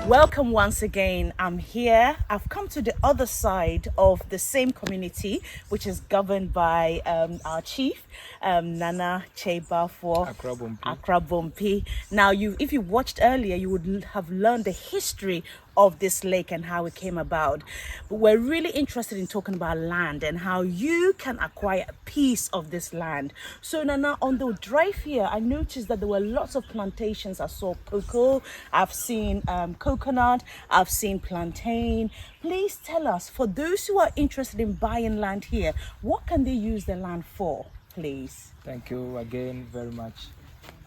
Welcome once again. I'm here. I've come to the other side of the same community, which is governed by our chief, Nana Cheba for Akrabompi. Now, if you watched earlier, you would have learned the history of this lake and how it came about. But we're really interested in talking about land and how you can acquire a piece of this land. So Nana, on the drive here, I noticed that there were lots of plantations. I saw cocoa, I've seen coconut, I've seen plantain. Please tell us, for those who are interested in buying land here, what can they use the land for, please? Thank you again very much.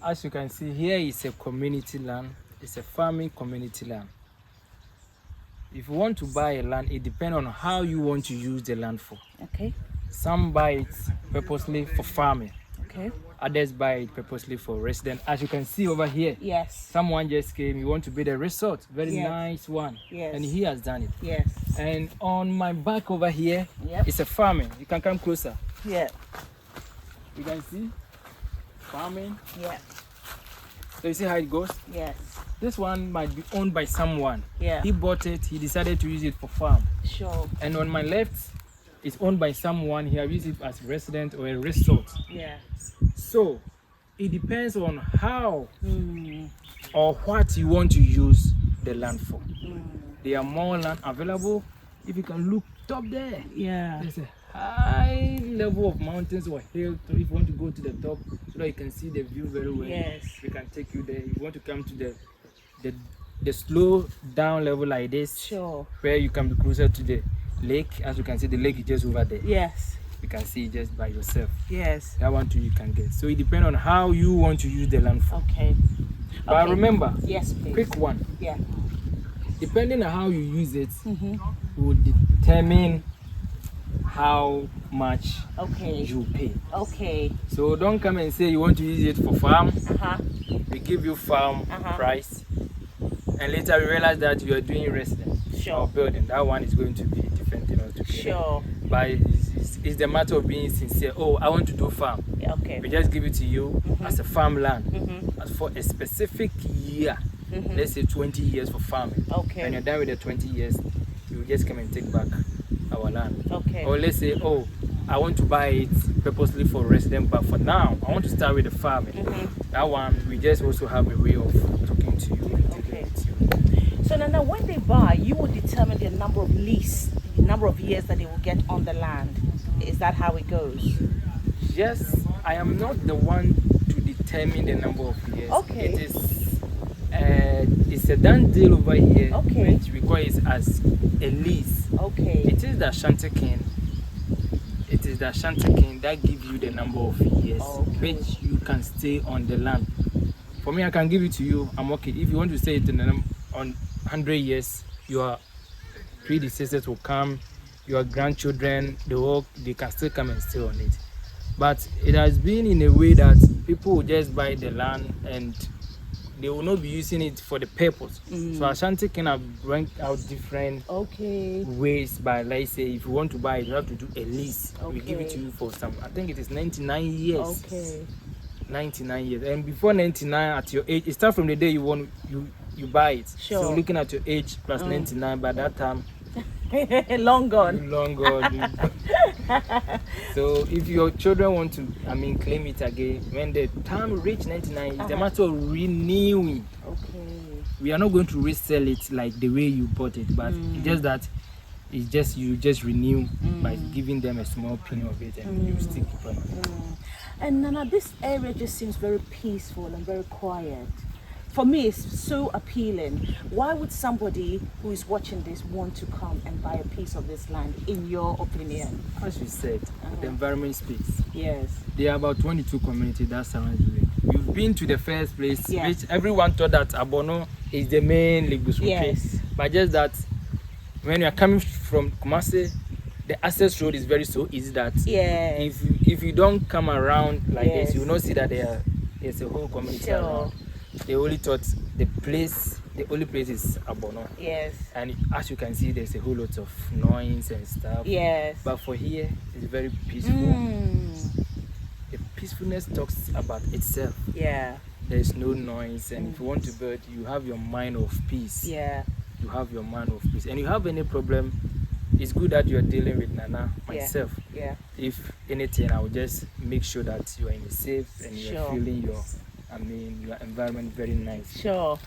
As you can see, here is a community land. It's a farming community land. If you want to buy a land, it depends on how you want to use the land for. Okay. Some buy it purposely for farming. Okay. Others buy it purposely for residence. As you can see over here, yes, someone just came. You want to build a resort, very yes, nice one, yes, and he has done it. Yes. And on my back over here, yep, it's a farming. You can come closer. Yeah. You can see farming. Yeah. So you see how it goes? Yes. This one might be owned by someone. Yeah. He bought it. He decided to use it for farm. Sure. And on my left, it's owned by someone. He has used it as resident or a resort. Yeah. So it depends on how or what you want to use the land for. There are more land available. If you can look top there, yeah, there's a high level of mountains or hills. So if you want to go to the top so that you can see the view very well, yes, we can take you there. If you want to come to the slow down level like this, sure, where you can be closer to the lake. As you can see, the lake is just over there. Yes, you can see it just by yourself. Yes, that one too you can get. So it depends on how you want to use the land for. Okay. But remember, yes, please, quick one. Yeah. Depending on how you use it, will determine how much you pay. Okay. So don't come and say you want to use it for farm. We give you farm price, and later we realize that you are doing residence or building. That one is going to be different, Sure. But it's the matter of being sincere. Oh, I want to do farm. Okay. We just give it to you as a farmland, as for a specific year. Let's say 20 years for farming. Okay. When you're done with the 20 years, you just come and take back our land. Okay. Or let's say, oh, I want to buy it purposely for resident, but for now, I want to start with the farming. That one, we just also have a way of talking to you and taking it to you. So now when they buy, you will determine the number of years that they will get on the land. Is that how it goes? Yes, I am not the one to determine the number of years. Okay. It's a done deal over here, okay, which we call it as a lease. Okay. It is the Ashanti King. It is the Ashanti King that gives you the number of years which you can stay on the land. For me, I can give it to you. I'm okay. If you want to stay it on 100 years, your predecessors will come, your grandchildren, they can still come and stay on it. But it has been in a way that people will just buy the land and they will not be using it for the purpose. So Ashanti can have bring out different ways. By, let's say, if you want to buy it, you have to do a lease. We give it to you for some, I think it is 99 years. 99 years. And before 99, at your age, it starts from the day you buy it. So looking at your age plus 99, by that time, long gone. Long gone. So if your children want to, claim it again, when the time reach 99, it's a matter of renewing. We are not going to resell it like the way you bought it, but it's just that you just renew by giving them a small penny of it, and you stick it on. And Nana, this area just seems very peaceful and very quiet. For me, it's so appealing. Why would somebody who is watching this want to come and buy a piece of this land, in your opinion? As you said, the environment speaks. Yes. There are about 22 communities that surround the lake. You've been to the first place, which everyone thought that Abono is the main Lake Bosomtwe. Yes. But just that when you are coming from Kumasi, the access road is very so easy that if you don't come around like this, you will not see that there's a whole community around. They only thought the only place is Abono. Yes. And as you can see, there's a whole lot of noise and stuff. Yes. But for here, it's very peaceful. The peacefulness talks about itself. Yeah. there's no noise, and if you want to build, you have your mind of peace. Yeah. You have your mind of peace, and you have any problem, it's good that you're dealing with Nana, myself. Yeah. If anything, I will just make sure that you are in a safe and you're feeling your environment very nice. Sure.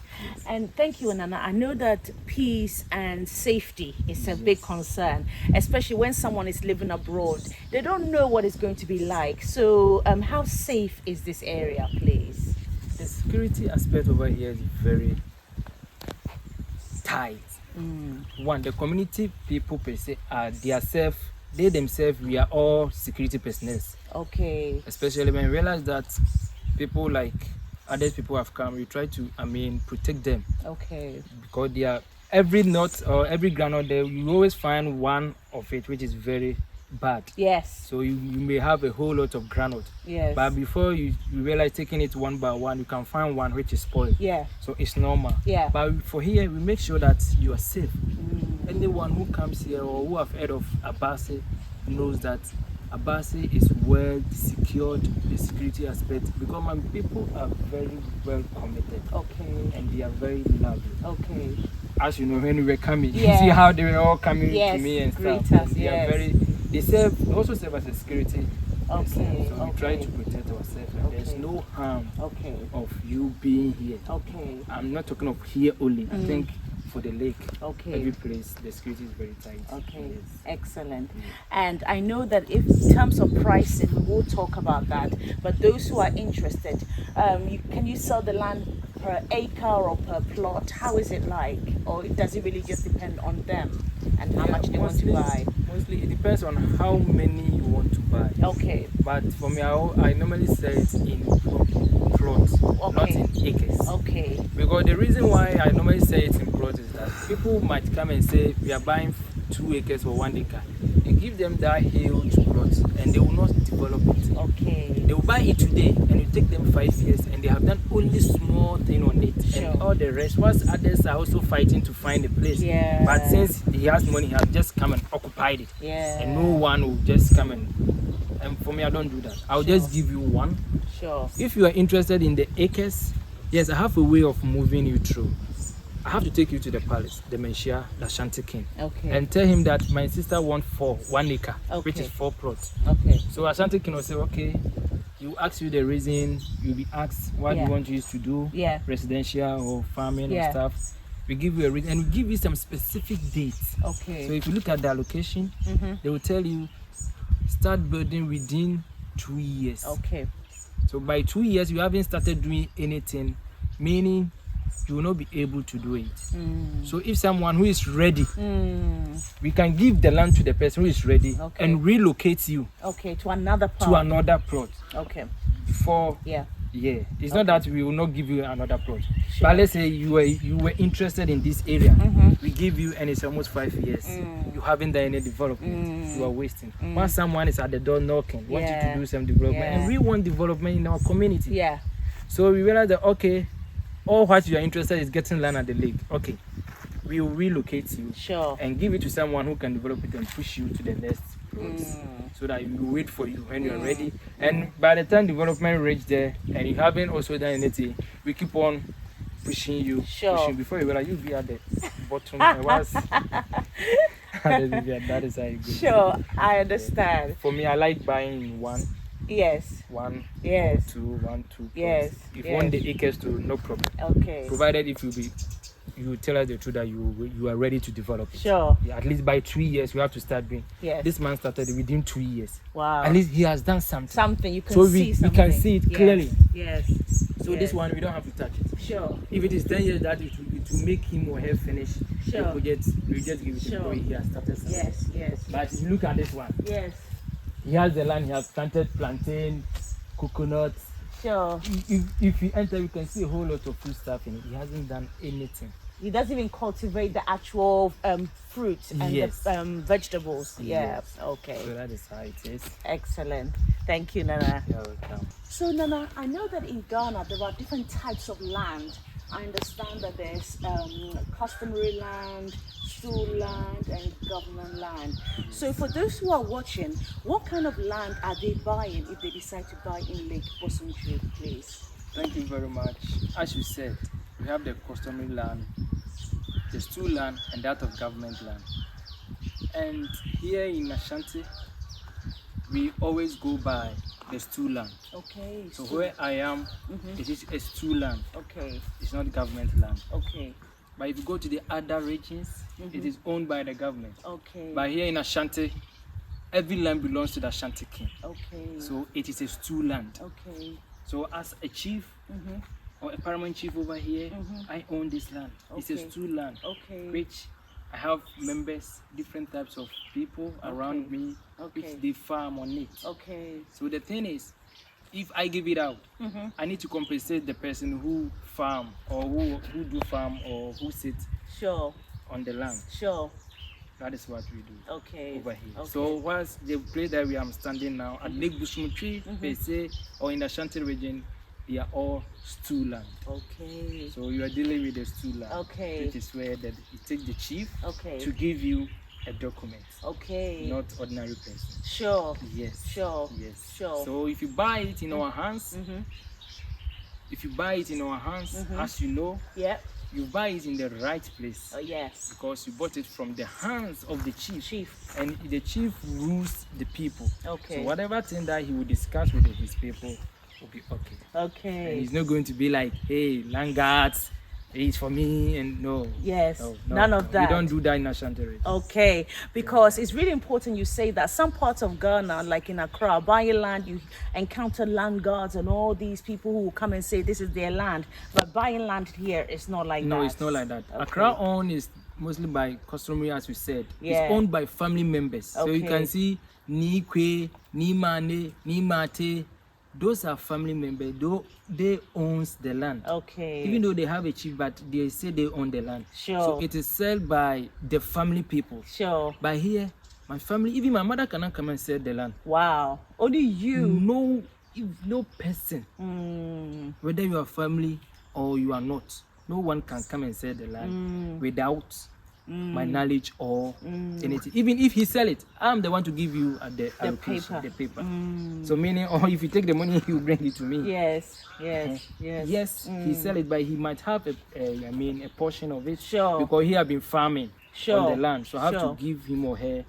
And thank you, Nana. I know that peace and safety is a big concern, especially when someone is living abroad. They don't know what it's going to be like. So how safe is this area, please? The security aspect over here is very tight. One, the community people per se are they themselves, we are all security personnel. Okay. Especially when we realize that people like other people have come, we try to protect them. Okay. Because they are every nut or every granite there, you always find one of it which is very bad. Yes. So you may have a whole lot of granite. Yes. But before you realize taking it one by one, you can find one which is spoiled. Yeah. So it's normal. Yeah. But for here, we make sure that you are safe. Anyone who comes here or who have heard of Abase knows that Abase is well secured, the security aspect, because my people are very well committed. Okay. And they are very lovely. Okay. As you know, when we were coming, you see how they were all coming to me and stuff. Us, they are they also serve as a security. Okay. So we try to protect ourselves. And there's no harm of you being here. Okay. I'm not talking of here only. I think for the lake, every place, the security is very tight. Okay, yes. Excellent. And I know that if in terms of pricing, we will talk about that. But those who are interested, can you sell the land per acre or per plot? How is it like? Or does it really just depend on them and how much they want to buy? Mostly it depends on how many you want to buy. Okay. But for me, I normally sell it in plots, not in acres. Okay. Because the reason why I normally say it in plots is that people might come and say we are buying 2 acres for 1 acre. You give them that huge plot and they will not develop it. Okay. They will buy it today and it take them 5 years and they have done only small thing on it. Sure. And all the rest, whilst others are also fighting to find a place. Yeah. But since he has money, he has just come and occupied it. Yeah. And no one will just come and for me, I don't do that. I'll just give you one. Sure. If you are interested in the acres, yes, I have a way of moving you through. I have to take you to the palace, the Menshia, the Ashanti king, and tell him that my sister wants 1 acre, which is 4 plots. Okay. So Ashanti king will say, okay, you ask you the reason, you'll be asked what you want us to do, residential or farming or stuff. We give you a reason and we give you some specific dates. Okay. So if you look at the allocation, they will tell you start building within 2 years. Okay. So by 2 years, you haven't started doing anything, meaning you will not be able to do it. So if someone who is ready, we can give the land to the person who is ready and relocate you. Okay, to another plot. To another plot. Okay. For it's not that we will not give you another plot. Sure. But let's say you were interested in this area. We give you and it's almost 5 years. You haven't done any development. You are wasting. Once someone is at the door knocking, want you to do some development, and we want development in our community. Yeah. So we realize that okay, all what you are interested is getting land at the lake. Okay, we will relocate you and give it to someone who can develop it and push you to the next plots, so that we will wait for you when you are ready. And by the time development reach there and you haven't also done anything, we keep on pushing you, pushing before you realize you'll be at the bottom. That is how it goes. Sure, I understand. For me, I like buying one. Yes. 1, 2, 1, 2. Yes. If you want the acres to, no problem. Okay. Provided if you tell us the truth that you are ready to develop it. Sure. At least by 3 years you have to start doing. Yes. This man started within 2 years. Wow. At least he has done something. Something you can see. So we can see it clearly. Yes. So this one we don't have to touch it. Sure. If it is 10 years that it will make him or her finish the project, we just give it to him. He has started something. Yes. Yes. But if you look at this one. Yes. He has the land, he has planted plantain, coconuts. Sure. If you enter, you can see a whole lot of food stuff in it. He hasn't done anything. He doesn't even cultivate the actual fruit and the vegetables. Yes. Okay. So that is how it is. Excellent. Thank you, Nana. You're welcome. So, Nana, I know that in Ghana there are different types of land. I understand that there's customary land, stool land, and government land. So for those who are watching, what kind of land are they buying if they decide to buy in Lake Bosomtwe, please? Thank you very much. As you said, we have the customary land, the Stool land, and that of government land. And here in Ashanti, we always go by the Stool land. Okay. So where I am, it is a Stool land. Okay. It's not government land. Okay. But if you go to the other regions, it is owned by the government. Okay. But here in Ashanti, every land belongs to the Ashanti king. Okay. So it is a Stool land. Okay. So as a chief or a paramount chief over here, I own this land. It's a Stool land. Okay. Which I have members, different types of people around me, which they farm on it. Okay. So the thing is, if I give it out, I need to compensate the person who farm or who do farm or who sit on the land. Sure. That is what we do over here. Okay. So what's the place that we are standing now at Lake Bosomtwe, per se, or in the Ashanti region, they are all Stool land. Okay. So you are dealing with the Stool land. Okay. It is where that it takes the chief to give you a document. Okay. Not ordinary person. Sure. Yes. Sure. Yes. Sure. So if you buy it in our hands, as you know, you buy it in the right place. Oh yes. Because you bought it from the hands of the chief. And the chief rules the people. Okay. So whatever thing that he will discuss with his people will be okay. Okay. And he's not going to be like, hey, land guards, it's for me, and no. Yes. None of that. We don't do that in Ashanti. Okay. Because it's really important you say that some parts of Ghana, like in Accra, buying land, you encounter land guards and all these people who will come and say this is their land. But buying land here is not like that. No, it's not like that. Okay. Accra owned is mostly by customary, as we said. Yeah. It's owned by family members. So you can see Ni Kwe, Ni Mane, Ni Mate. Those are family members. They owns the land. Okay. Even though they have a chief, but they say they own the land. Sure. So it is sold by the family people. Sure. But here, my family, even my mother cannot come and sell the land. Wow. Only you. No person, whether you are family or you are not, no one can come and sell the land without my knowledge or anything. Even if he sell it, I'm the one to give you the allocation, the paper. So meaning, or if you take the money, he will bring it to me. Yes. He sell it, but he might have a portion of it. Sure. Because he have been farming on the land, so I have to give him or her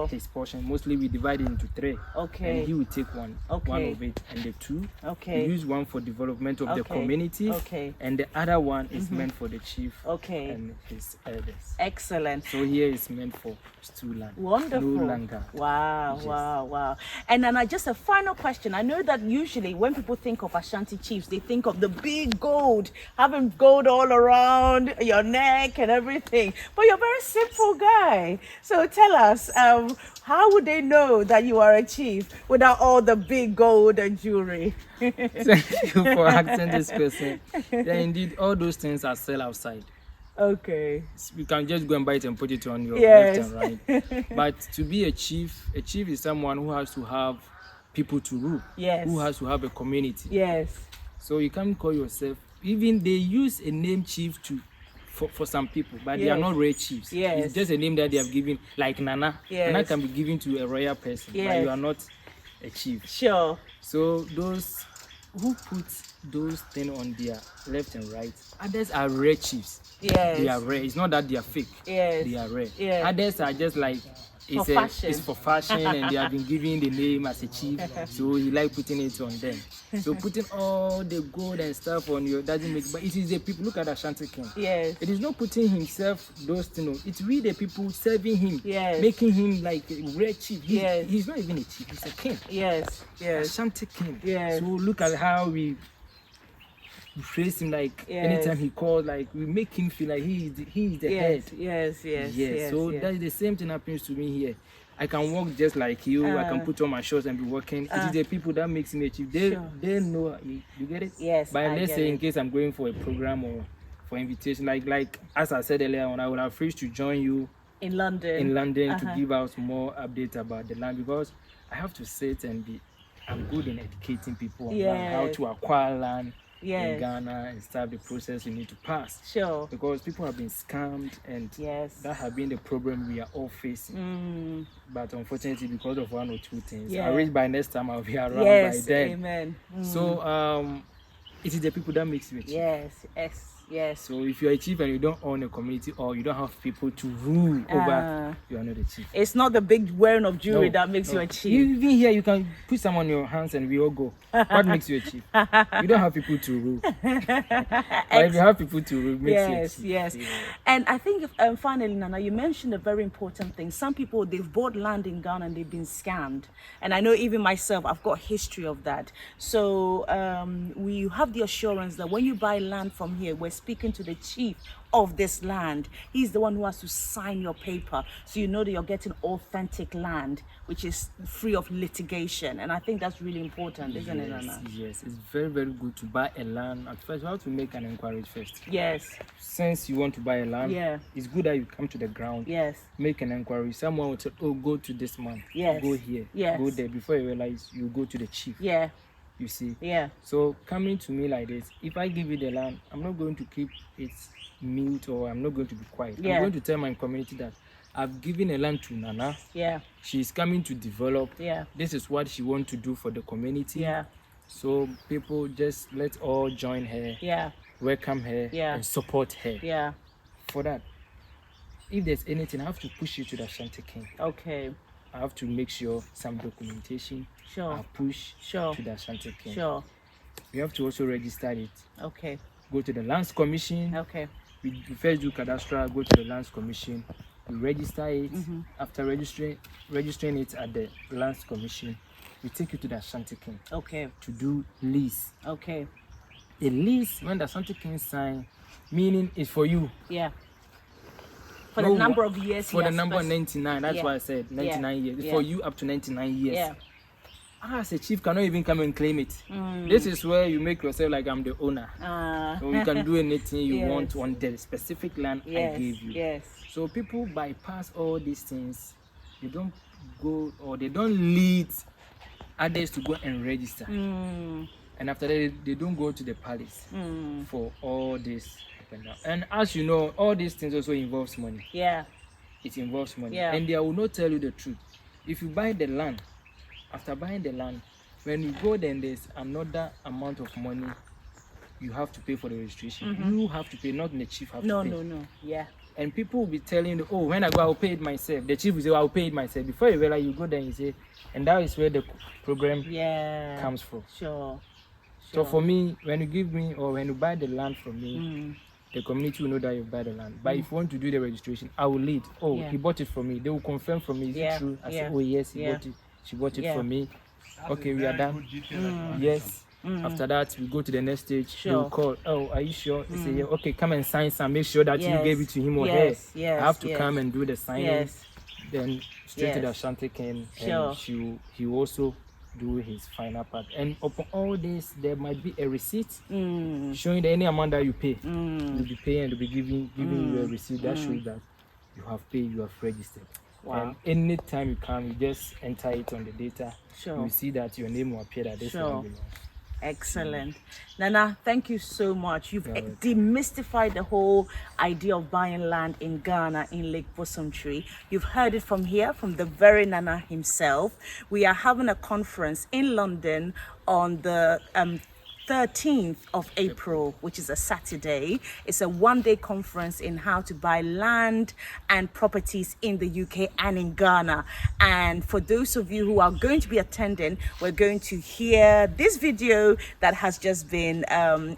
his portion. Mostly we divide it into 3. Okay. And he will take one of it, and the 2. Okay. We use one for development of the community. Okay. And the other one is meant for the chief. Okay. And his elders. Excellent. So here is meant for Stool land. Wonderful. No land guard. Wow, Yes. wow. And then just a final question. I know that usually when people think of Ashanti chiefs, they think of the big gold, having gold all around your neck and everything. But you're a very simple guy. So tell us, how would they know that you are a chief without all the big gold and jewelry? Thank you for asking this question. Yeah, indeed, all those things are sold outside. Okay. You can just go and buy it and put it on your Yes. left and right. But to be a chief is someone who has to have people to rule. Yes. Who has to have a community. Yes. So you can't call yourself, even they use a name chief for some people, but they are not real chiefs. Yes. It's just a name that they have given, like Nana. Yes. Nana can be given to a royal person, but Yes. you are not a chief. Sure. So those who put those things on their left and right, others are rare chiefs. Yes. They are rare. It's not that they are fake. Yes. They are rare. Yes. Others are just like it's for fashion and they have been given the name as a chief, so he like putting it on them. So putting all the gold and stuff on you doesn't make, but it is the people. Look at Ashanti king. Yes. It is not putting himself those things. It's we the people serving him, Yes. making him like a rare chief. Yes. He's not even a chief. He's a king. Yes. Ashanti king. Yes. So look at how we praise him, like anytime he calls, like we make him feel like he is the head. Yes. So that is the same thing happens to me here. I can walk just like you. I can put on my shorts and be working. It is the people that makes me a chief. They know. You get it? Yes. But let's say in case I'm going for a program or for invitation, like as I said earlier on, I would have free to join you in London to give out more updates about the land, because I have to sit and I'm good in educating people on land, how to acquire land in Ghana and start the process you need to pass. Sure. Because people have been scammed, and that has been the problem we are all facing. But unfortunately, because of 1 or 2 things, I wish by next time I'll be around by then. Amen. So it is the people that makes you a chief. Yes. So if you're a chief and you don't own a community or you don't have people to rule over, you are not a chief. It's not the big wearing of jewelry that makes you a chief. Even here, you can put some on your hands and we all go. What makes you a chief? You don't have people to rule. But if you have people to rule, it makes you a chief. Yes. And I think finally, Nana, you mentioned a very important thing. Some people, they've bought land in Ghana and they've been scammed. And I know even myself, I've got history of that. So we have the assurance that when you buy land from here, we're speaking to the chief of this land. He's the one who has to sign your paper, so you know that you're getting authentic land, which is free of litigation. And I think that's really important, isn't it, Nana? Yes, it's very, very good to buy a land. At first, you have to make an inquiry first. Yes. Since you want to buy a land, it's good that you come to the ground. Yes. Make an inquiry. Someone will tell, oh, go to this man. Yes. Go here. Yes. Go there. Before you realize, you go to the chief. Yeah. You see? Yeah. So coming to me like this, if I give you the land, I'm not going to keep it mute or I'm not going to be quiet. Yeah. I'm going to tell my community that I've given a land to Nana. Yeah. She's coming to develop. Yeah. This is what she wants to do for the community. Yeah. So people just let's all join her. Yeah. Welcome her. Yeah. And support her. Yeah. For that, if there's anything, I have to push you to the Ashanti King. Okay. I have to make sure some documentation. Sure. I push Sure. to the Ashanti King. Sure. You have to also register it. Okay. Go to the Lands Commission. Okay. We first do cadastral, go to the Lands Commission. We register it. After registering it at the Lands Commission, we take you to the Ashanti King. Okay. To do lease. Okay. A lease, when the Ashanti King sign, meaning it's for you. Yeah. For the number of years. For the number 99. That's why I said 99 years. Yeah. For you up to 99 years. Yeah. As a chief cannot even come and claim it. This is where you make yourself like I'm the owner. So you can do anything you want on the specific land I gave you. Yes. So people bypass all these things. They don't go or they don't lead others to go and register. And after that, they don't go to the palace for all this. And as you know, all these things also involves money. Yeah. It involves money. Yeah. And they will not tell you the truth. If you buy the land, after buying the land, when you go then there's another amount of money you have to pay for the registration. You have to pay, not the chief have to pay. No. Yeah. And people will be telling you, oh, when I go, I'll pay it myself. The chief will say, I'll pay it myself. Before you realize, you go there and you say, and that is where the program comes from. Sure. So for me, when you give me or when you buy the land from me, the community will know that you buy the land. But if you want to do the registration, I will lead. Oh, he bought it from me. They will confirm from me. Is it true? I say, oh yes, he bought it. She bought it from me. Okay, we are done. Yes. After that, we go to the next stage. They will call. Oh, are you sure? They say, yeah. Okay, come and sign some. Make sure that you gave it to him or her. I have to come and do the signing. Then straight to the Ashanti King, and he will also do his final part. And upon all this, there might be a receipt showing that any amount that you pay, you'll be paying and they'll be giving you a receipt that shows that you have paid, you have registered. Wow. And anytime you come, you just enter it on the data. You will see that your name will appear that this land belongs. Excellent. Nana, thank you so much. You've demystified the whole idea of buying land in Ghana in Lake Bosomtwe. You've heard it from here, from the very Nana himself. We are having a conference in London on the 13th of April, which is a Saturday. It's a one-day conference in how to buy land and properties in the UK and in Ghana. And for those of you who are going to be attending, we're going to hear this video that has just been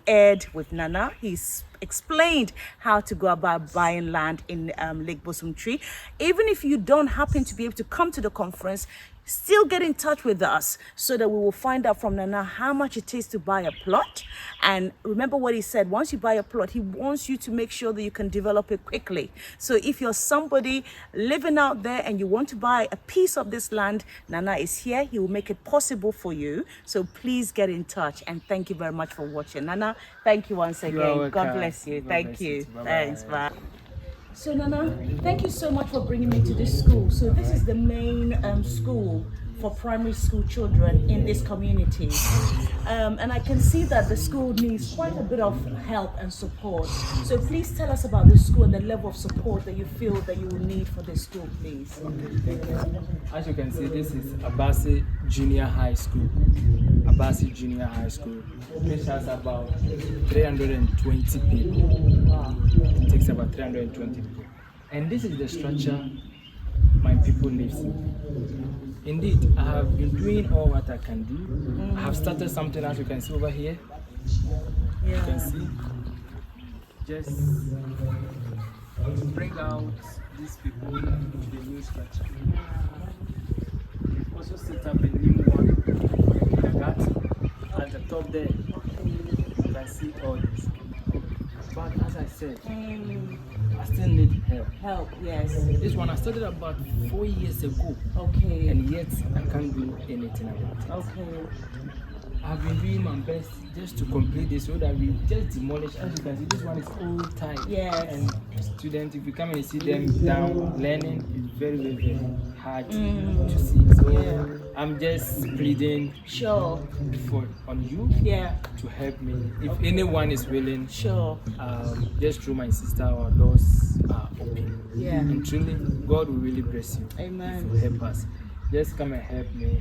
aired with Nana. He's explained how to go about buying land in Lake Bosomtwe. Even if you don't happen to be able to come to the conference, still get in touch with us so that we will find out from Nana how much it takes to buy a plot. And remember what he said, once you buy a plot, he wants you to make sure that you can develop it quickly. So if you're somebody living out there and you want to buy a piece of this land, Nana is here. He will make it possible for you. So please get in touch. And thank you very much for watching. Nana, thank you once again. God bless you. Thank you. Thanks. Bye. So Nana, thank you so much for bringing me to this school. So this is the main school for primary school children in this community. And I can see that the school needs quite a bit of help and support. So please tell us about the school and the level of support that you feel that you will need for the school, please. Okay, thank you. As you can see, this is Abasi Junior High School. Abasi Junior High School, which has about 320 people. Wow. It takes about 320 people. And this is the structure my people live in. Indeed, I have been doing all what I can do. I have started something, as you can see over here. Yeah. You can see. Just to bring out these people to the new structure. We've also set up a new one for the kindergarten. At the top there, you can see all this. But as I said, I still need help. Help, yes. This one I started about 4 years ago. Okay. And yet I can't do anything about it. Okay. I've been doing my best just to complete this so that we just demolish. As you can see, this one is old type. Yes. And students, if you come and see them down learning, it's very, very, very hard to see. So I'm just pleading on you to help me. If anyone is willing, just through my sister, our doors are open. Yeah. And truly, God will really bless you. Amen. If you help us. Just come and help me.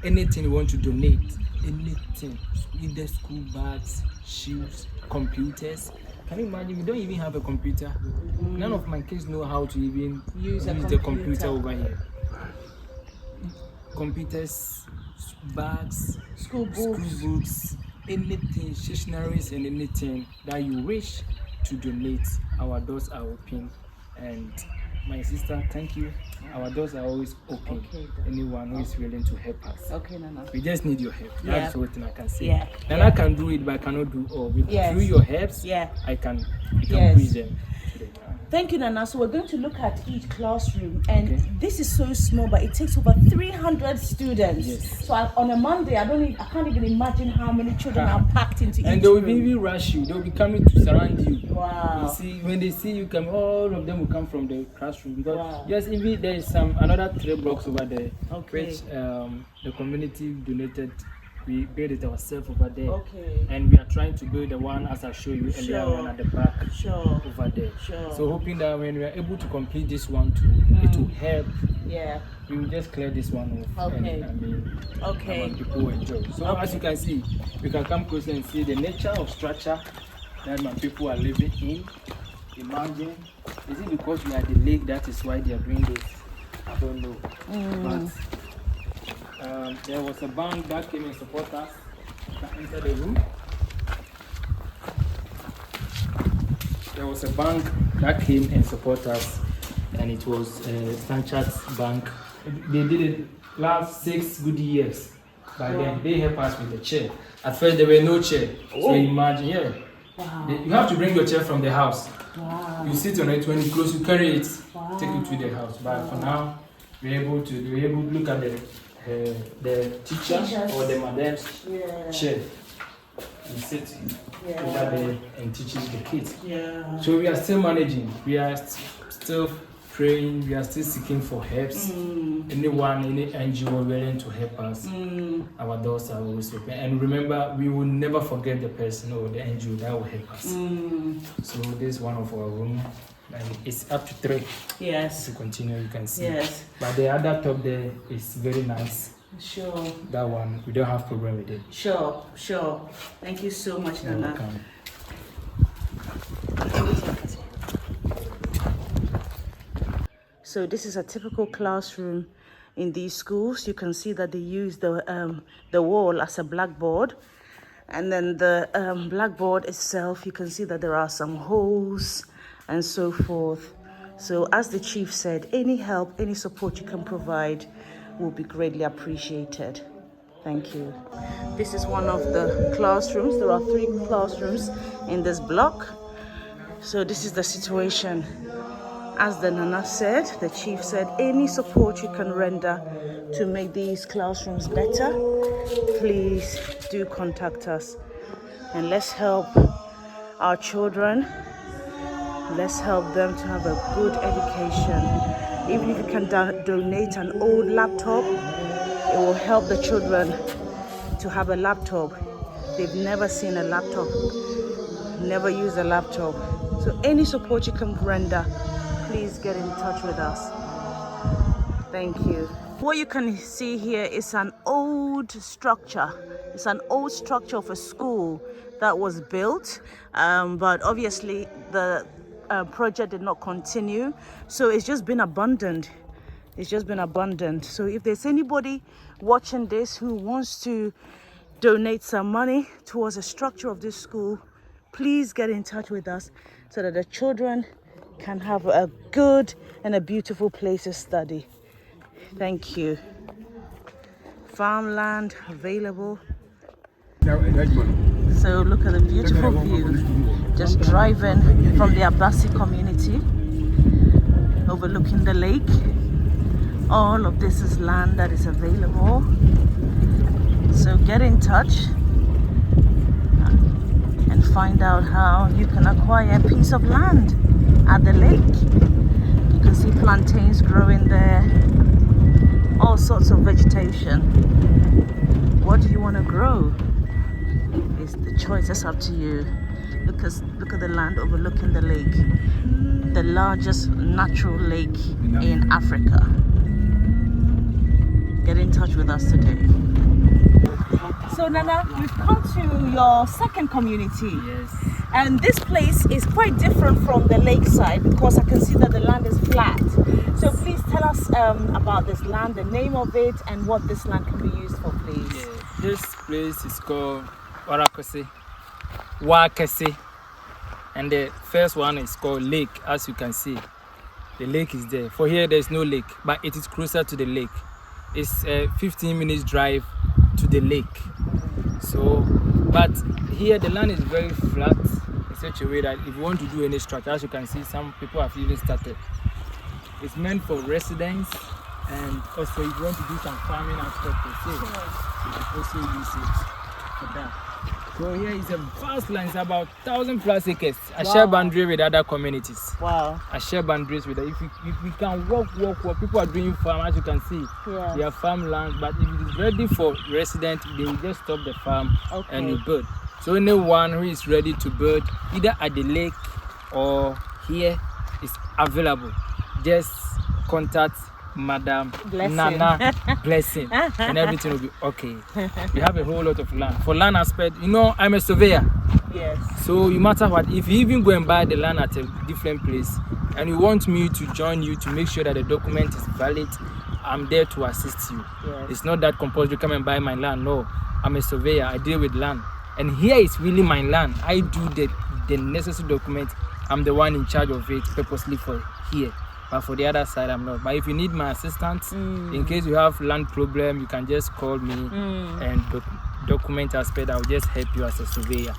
Anything you want to donate, anything, either school bags, shoes, computers. Can you imagine? We don't even have a computer. None of my kids know how to even use the computer over here. Computers, bags, school books, anything, stationaries, and anything that you wish to donate. Our doors are open. And my sister, thank you. Our doors are always open. Anyone who is willing to help us. Okay, Nana. We just need your help. That's what I can say. Yeah. Nana can do it, but I cannot do all. Through your helps, I can bridge them. Thank you, Nana. So we're going to look at each classroom, and this is so small, but it takes over 300 students. Yes. So on a Monday, I can't even imagine how many children are packed into each room. And they will even rush you. They will be coming to surround you. Wow. You see, when they see you come, all of them will come from the classroom. Because yes, even there is another 3 blocks over there, which the community donated. We built it ourselves over there. And we are trying to build the one as I showed you earlier on at the back over there. So hoping that when we are able to complete this one too, it will help. Yeah. We will just clear this one off. And people will enjoy. So as you can see, you can come closer and see the nature of structure that my people are living in. Imagine, is it because we are the lake that is why they are doing this? I don't know. But there was a bank that came and support us that entered the room. There was a bank that came and support us, and it was Standard Bank. They did it last 6 good years. By then, they helped us with the chair. At first, there were no chair. So imagine, you have to bring your chair from the house. You sit on it, when you close, you carry it, take it to the house. But for now, we're able to look at the teacher or the madam's chair. We sit over there and teaches the kids. So we are still managing. We are still praying. We are still seeking for helps. Anyone, any NGO willing to help us, our doors are always open. And remember, we will never forget the person or the NGO that will help us. So this is one of our rooms. And it's up to 3. Yes. To continue, you can see. Yes. But the other top there is very nice. Sure. That one, we don't have problem with it. Sure. Thank you so much, Nana. So this is a typical classroom in these schools. You can see that they use the wall as a blackboard. And then the blackboard itself, you can see that there are some holes and so forth. So as the chief said, any help, any support you can provide will be greatly appreciated. Thank you. This is one of the classrooms. There are 3 classrooms in this block. So this is the situation. As the Nana said, the chief said, any support you can render to make these classrooms better, please do contact us. And let's help our children. Let's help them to have a good education. Even if you can donate an old laptop, It will help the children to have a laptop. They've never seen a laptop, never used a laptop. So any support you can render, please get in touch with us. Thank you. What you can see here is an old structure. It's an old structure of a school that was built, but obviously the project did not continue. So it's just been abandoned. It's just been abandoned. So if there's anybody watching this who wants to donate some money towards the structure of this school, please get in touch with us so that the children can have a good and a beautiful place to study. Thank you. Farmland available. So look at the beautiful view. Just driving from the Abasi community, overlooking the lake. All of this is land that is available. So get in touch and find out how you can acquire a piece of land at the lake. You can see plantains growing there, all sorts of vegetation. What do you want to grow? It's the choice is up to you. Look at the land overlooking the lake, the largest natural lake in Africa. Get in touch with us today. So Nana, we've come to your second community. Yes. And this place is quite different from the lakeside because I can see that the land is flat. So please tell us about this land, the name of it, and what this land can be used for, please. Yeah. This place is called Wakase. And the first one is called Lake, as you can see. The lake is there. For here, there's no lake, but it is closer to the lake. It's a 15 minutes drive to the lake. So, but here the land is very flat in such a way that if you want to do any structure, as you can see, some people have even started. It's meant for residents, and also if you want to do some farming aspect per se, you can also use it for that. So here is a vast land. It's about 1,000+ acres. I share boundary with other communities. Wow. I share boundaries with them. If we can walk. People are doing farm, as you can see. Yeah. They are farmland, but if it is ready for residents, they will just stop the farm and you build. So anyone who is ready to build, either at the lake or here, is available. Just contact Madam Blessing. Nana Blessing, and everything will be okay. We have a whole lot of land. For land aspect, you know, I'm a surveyor. Yes. So no matter what, if you even go and buy the land at a different place, and you want me to join you to make sure that the document is valid, I'm there to assist you. Yes. It's not that compulsory, come and buy my land. No, I'm a surveyor. I deal with land, and here is really my land. I do the necessary document. I'm the one in charge of it purposely for here. But for the other side, I'm not. But if you need my assistance, in case you have land problem, you can just call me and document aspect. I'll just help you as a surveyor.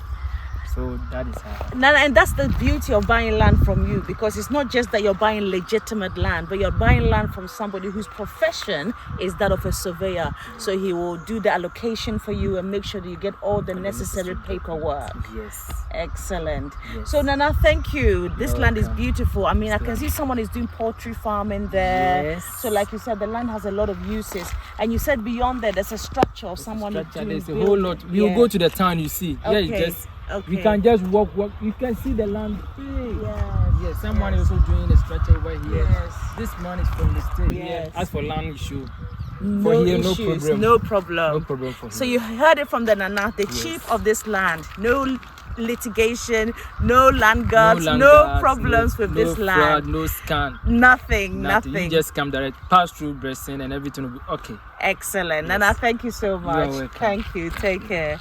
So that is how. Nana, and that's the beauty of buying land from you, because it's not just that you're buying legitimate land, but you're buying land from somebody whose profession is that of a surveyor. So he will do the allocation for you and make sure that you get all the necessary paperwork. Yes. Excellent. Yes. So Nana, thank you. This land is welcome. beautiful. I mean, I can see someone is doing poultry farming there. Yes. So like you said, the land has a lot of uses. And you said beyond there, there's a structure of someone doing There's a building. whole lot. We will go to the town, you see. Okay. Yeah, just Okay. we can just walk. You can see the land big. Yes. Yes, someone is also doing the structure over here. Yes. This man is from the state. Yes. As for land issue, No for here, issues, no problem. no problem. No problem for So him. you heard it from the Nana, the chief of this land. No litigation, no land guards, no problems with this fraud, land. no scan. Nothing. You just come direct, pass through Blessing, and everything will be okay. Excellent. Nana, thank you so much. welcome. Thank you. Take care.